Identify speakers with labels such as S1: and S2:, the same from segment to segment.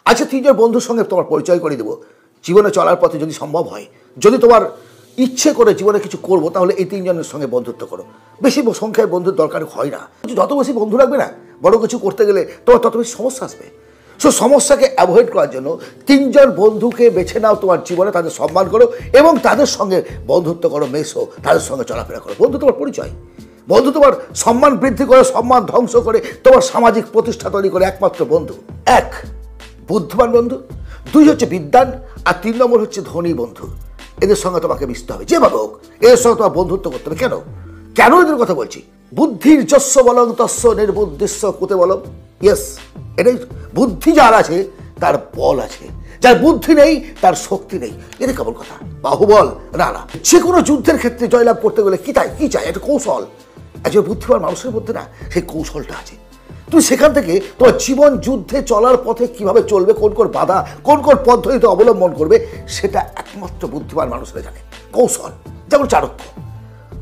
S1: আচ্ছা, তিনজন বন্ধুর সঙ্গে তোমার পরিচয় করে দেবো। জীবনে চলার পথে যদি সম্ভব হয়, যদি তোমার ইচ্ছে করে জীবনে কিছু করবো, তাহলে এই তিনজনের সঙ্গে বন্ধুত্ব করো। বেশি সংখ্যায় বন্ধুর দরকার হয় না। যত বেশি বন্ধু রাখবে না, বড় কিছু করতে গেলে তোমার তত বেশি সমস্যা আসবে। সো সমস্যাকে অ্যাভয়েড করার জন্য তিনজন বন্ধুকে বেছে নাও তোমার জীবনে, তাদের সম্মান করো এবং তাদের সঙ্গে বন্ধুত্ব করো, মেশো, তাদের সঙ্গে চলাফেরা করো। বন্ধু তোমার পরিচয়, বন্ধু তোমার সম্মান বৃদ্ধি করে, সম্মান ধ্বংস করে, তোমার সামাজিক প্রতিষ্ঠা তৈরি করে একমাত্র বন্ধু। এক, বুদ্ধিমান বন্ধু। দুই হচ্ছে বিদ্বান, আর তিন নম্বর হচ্ছে ধনী বন্ধু। এদের সঙ্গে তোমাকে মিশতে হবে, যেভাবে হোক এদের সঙ্গে তোমার বন্ধুত্ব করতে হবে। কেন কেন এদের কথা বলছি? বুদ্ধির যস্য বলং তস্য নির্বুদ্ধিস্য কুতে বলম। ইয়েস, এটাই। বুদ্ধি যার আছে তার বল আছে, যার বুদ্ধি নেই তার শক্তি নেই। এটা কেবল কথা, বাহুবল না। যে কোনো যুদ্ধের ক্ষেত্রে জয়লাভ করতে গেলে কি চাই? একটা কৌশল। একজন বুদ্ধিমান মানুষের মধ্যে না সেই কৌশলটা আছে। তুমি সেখান থেকে তোমার জীবন যুদ্ধে চলার পথে কিভাবে চলবে, কোন কোন বাধা, কোন কোন পদ্ধতিতে অবলম্বন করবে, সেটা একমাত্র বুদ্ধিমান মানুষরা জানে। কৌশল, যেমন চাণক্য।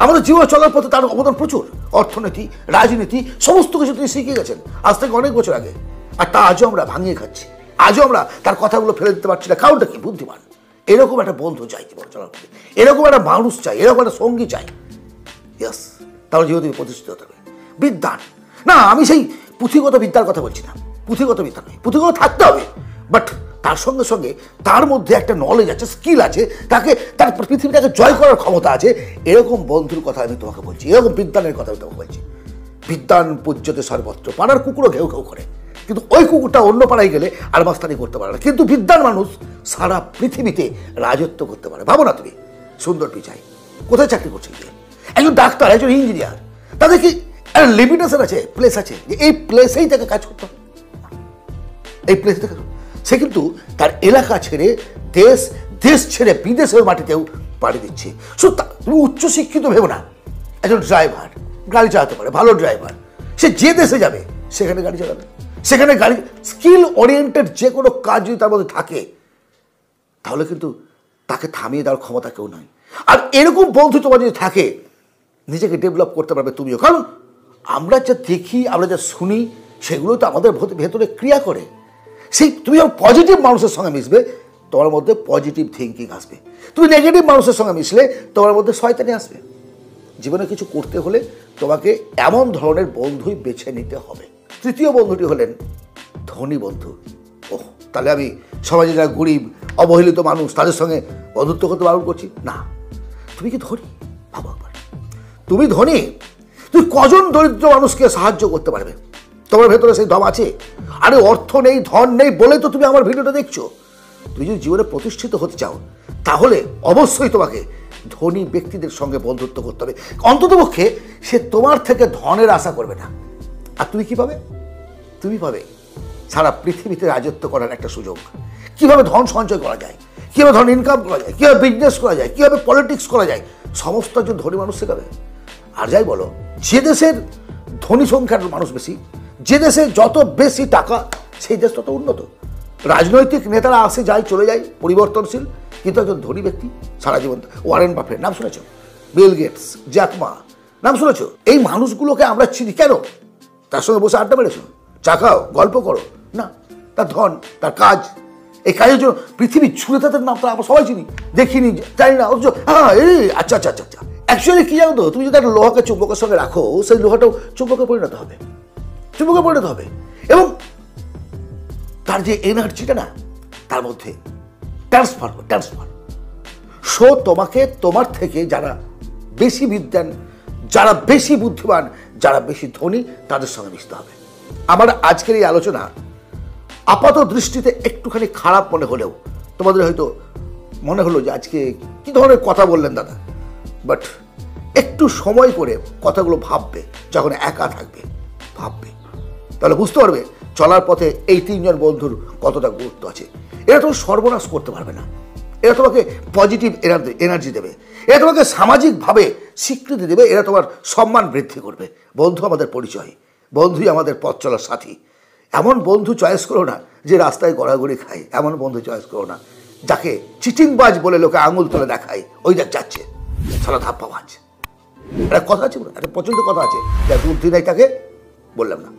S1: আমাদের জীবনে চলার পথে তার অবদান প্রচুর। অর্থনীতি, রাজনীতি, সমস্ত কিছু তিনি শিখে গেছেন আজ থেকে অনেক বছর আগে, আর তা আজও আমরা ভাঙিয়ে খাচ্ছি। আজও আমরা তার কথাগুলো ফেলে দিতে পারছি না। কারণটা কি? বুদ্ধিমান। এরকম একটা বন্ধু চাই জীবন চলার পথে, এরকম একটা মানুষ চাই, এরকম একটা সঙ্গী চাই। ইয়েস, তাহলে জীবন থেকে প্রতিষ্ঠিত হতে হবে। বিদ্যান না, আমি সেই পুঁথিগত বিদ্যার কথা বলছি না। পুঁথিগত বিদ্যা নয়, পুঁথিগত থাকতে হবে, বাট তার সঙ্গে সঙ্গে তার মধ্যে একটা নলেজ আছে, স্কিল আছে, তার পৃথিবীটাকে জয় করার ক্ষমতা আছে। এরকম বন্ধুর কথা আমি তোমাকে বলছি, এরকম বিদ্যানের কথা আমি তোমাকে বলছি। বিদ্যান পূজ্যতে সর্বত্র। পাড়ার কুকুরও ঘেউ ঘেউ করে, কিন্তু ওই কুকুরটা অন্য পাড়ায় গেলে আর মাস্তানি করতে পারে না। কিন্তু বিদ্যান মানুষ সারা পৃথিবীতে রাজত্ব করতে পারে। ভাবো না তুমি, সুন্দর পিচাই কোথায় চাকরি করছে, একজন ডাক্তার, একজন ইঞ্জিনিয়ার, তাদের কি লিমিটেশন আছে, প্লেস আছে, যে এই প্লেসেই তাকে কাজ করতে হবে। এই প্লেস থেকে সে কিন্তু তার এলাকা ছেড়ে দেশ ছেড়ে বিদেশের মাটিতেও পাড়ি দিচ্ছে। তুমি উচ্চশিক্ষিত ভেবো না। একজন ড্রাইভার গাড়ি চালাতে পারে, ভালো ড্রাইভার, সে যে দেশে যাবে সেখানে গাড়ি চালাবে। সেখানে গাড়ি স্কিল ওরিয়েন্টেড যে কোনো কাজ যদি তার মধ্যে থাকে, তাহলে কিন্তু তাকে থামিয়ে দেওয়ার ক্ষমতা কেউ নয়। আর এরকম বন্ধু তোমার যদি থাকে, নিজেকে ডেভেলপ করতে পারবে তুমিও। কারণ আমরা যা দেখি, আমরা যা শুনি, সেগুলো তো আমাদের ভেতরে ক্রিয়া করে। সেই তুমি যখন পজিটিভ মানুষের সঙ্গে মিশবে, তোমার মধ্যে পজিটিভ থিঙ্কিং আসবে। তুমি নেগেটিভ মানুষের সঙ্গে মিশলে তোমার মধ্যে শয়তানি আসবে। জীবনে কিছু করতে হলে তোমাকে এমন ধরনের বন্ধুই বেছে নিতে হবে। তৃতীয় বন্ধুটি হলেন ধনী বন্ধু। ওহ, তাহলে আমি সমাজে যারা গরিব, অবহেলিত মানুষ, তাদের সঙ্গে বন্ধুত্ব করতে বারণ করছি না। তুমি কি ধনী? ভাবো একবার, তুমি ধনী, তুমি কজন দরিদ্র মানুষকে সাহায্য করতে পারবে? তোমার ভেতরে সেই দম আছে? আরে অর্থ নেই, ধন নেই বলে তো তুমি আমার ভিডিওটা দেখছো। তুমি যদি জীবনে প্রতিষ্ঠিত হতে চাও, তাহলে অবশ্যই তোমাকে ধনী ব্যক্তিদের সঙ্গে বন্ধুত্ব করতে হবে। অন্ততপক্ষে সে তোমার থেকে ধনের আশা করবে না। আর তুমি কি পাবে? তুমি পাবে সারা পৃথিবীতে রাজত্ব করার একটা সুযোগ। কিভাবে ধন সঞ্চয় করা যায়, কিভাবে ধন ইনকাম করা যায়, কিভাবে বিজনেস করা যায়, কিভাবে পলিটিক্স করা যায়, সমস্ত একজন ধনী মানুষ শেখাবে। আর যাই বলো, যে দেশের ধনী সংখ্যার মানুষ বেশি, যে দেশে যত বেশি টাকা, সেই দেশ তত উন্নত। রাজনৈতিক নেতারা আসে যায়, চলে যায়, পরিবর্তনশীল, কিন্তু একজন ধনী ব্যক্তি সারা জীবন। ওয়ারেন বাফেট নাম শুনেছ? বিল গেটস, জ্যাক মা নাম শুনেছ? এই মানুষগুলোকে আমরা চিনি কেন? তার সঙ্গে বসে আড্ডা মেরেছ, চা খাও, গল্প করো না, তার ধন, তার কাজ, এই কাজের জন্য পৃথিবী ছুঁড়ে তাদের নাম তো আমরা সবাই চিনি, দেখিনি, জানি না, অথচ হ্যাঁ এই আচ্ছা আচ্ছা আচ্ছা আচ্ছা। অ্যাকচুয়ালি কি জানো তো, তুমি যদি একটা লোহাকে চুম্বকের সঙ্গে রাখো, সেই লোহাটাও চুম্বকে পরিণত হবে, চুম্বকে পরিণত হবে। এবং তার যে এনার্জিটা না, তার মধ্যে ট্রান্সফার। সো তোমাকে তোমার থেকে যারা বেশি বিদ্যান, যারা বেশি বুদ্ধিমান, যারা বেশি ধনী, তাদের সঙ্গে মিশতে হবে। আমার আজকের এই আলোচনা আপাত দৃষ্টিতে একটুখানি খারাপ মনে হলেও, তোমাদের হয়তো মনে হলো যে আজকে কি ধরনের কথা বললেন দাদা, বাট একটু সময় করে কথাগুলো ভাববে, যখন একা থাকবে ভাববে, তাহলে বুঝতে পারবে চলার পথে এই তিনজন বন্ধুর কতটা গুরুত্ব আছে। এরা তোমার সর্বনাশ করতে পারবে না, এরা তোমাকে পজিটিভ এনার্জি দেবে, এরা তোমাকে সামাজিকভাবে স্বীকৃতি দেবে, এরা তোমার সম্মান বৃদ্ধি করবে। বন্ধু আমাদের পরিচয়, বন্ধুই আমাদের পথ চলার সাথী। এমন বন্ধু চয়েস করো না যে রাস্তায় গড়াগড়ি খায়, এমন বন্ধু চয়েস করো না যাকে চিটিংবাজ বলে লোকে আঙুল তুলে দেখায়, ওই দেখ যাচ্ছে সারা ধাপ্পাবাজ। একটা কথা আছে, একটা পছন্দের কথা আছে, যার বুদ্ধি নাই তাকে বললাম না।